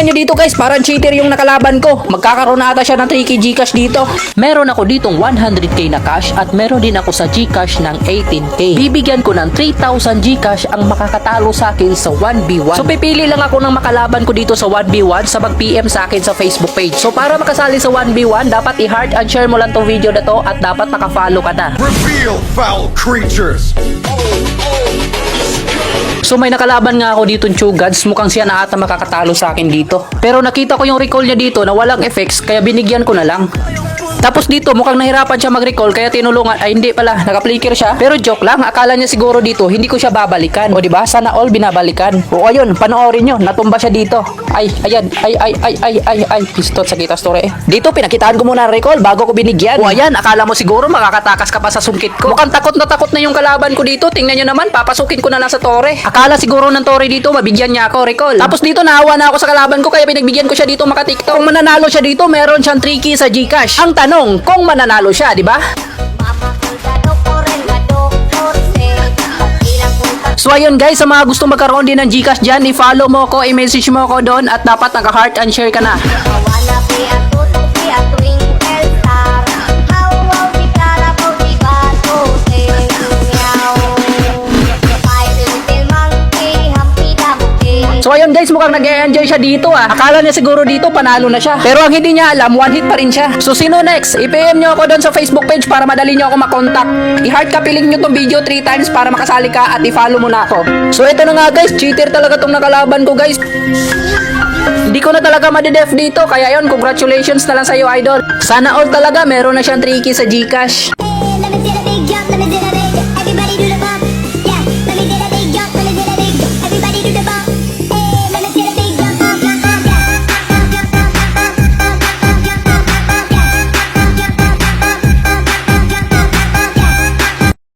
nyo dito guys, parang cheater yung nakalaban ko. Magkakaroon na ata siya ng 3k Gcash dito. Meron ako ditong 100k na cash at meron din ako sa Gcash ng 18k. Bibigyan ko ng 3,000 Gcash ang makakatalo sa akin sa 1v1. So pipili lang ako ng makalaban ko dito sa 1v1 sa mag-PM sa akin sa Facebook page. So para makasali sa 1v1, dapat i-heart and share mo lang tong video na to at dapat naka-follow ka na. Reveal foul creatures. So may nakalaban nga ako dito Chugads, mukhang siya na ata makakatalo sa akin dito. Pero nakita ko yung recall niya dito na walang effects kaya binigyan ko na lang. Tapos dito mukhang nahirapan siya mag-recall kaya tinulungan, ay hindi pala, naka-flicker siya. Pero joke lang, akala niya siguro dito hindi ko siya babalikan. O diba, sana all binabalikan. O ayun, panoorin nyo, natumba siya dito. Ay, ayan, ay, pistot sa kita story eh. Dito pinakitaan ko muna ang recall bago ko binigyan. O ayan, akala mo siguro makakatakas ka pa sa sungkit ko. Mukhang takot na yung kalaban ko dito. Tingnan nyo naman, papasukin ko na lang sa tore. Akala siguro ng tore dito, mabigyan niya ako recall. Tapos dito naawa na ako sa kalaban ko kaya pinagbigyan ko siya dito makatiktok. Kung mananalo siya dito, meron siyang 3k sa Gcash. Ang tanong, kung mananalo siya, di ba? So ayun guys, sa mga gusto magkaroon din ng Gcash dyan, i-follow mo ko, i-message mo ko doon at dapat naka-heart and share ka na. So ayun guys, mukhang nag-e-enjoy siya dito ah. Akala niya siguro dito panalo na siya. Pero ang hindi niya alam, one hit pa rin siya. So sino next? I-PM nyo ako doon sa Facebook page para madali nyo ako makontak. I-heart ka, piling nyo tong video 3 times para makasali ka at i-follow mo na ako. So ito na nga guys, cheater talaga tong nakalaban ko guys. Hindi ko na talaga madedef dito. Kaya yun, congratulations na lang sa'yo idol. Sana all talaga meron na siyang 3k sa Gcash.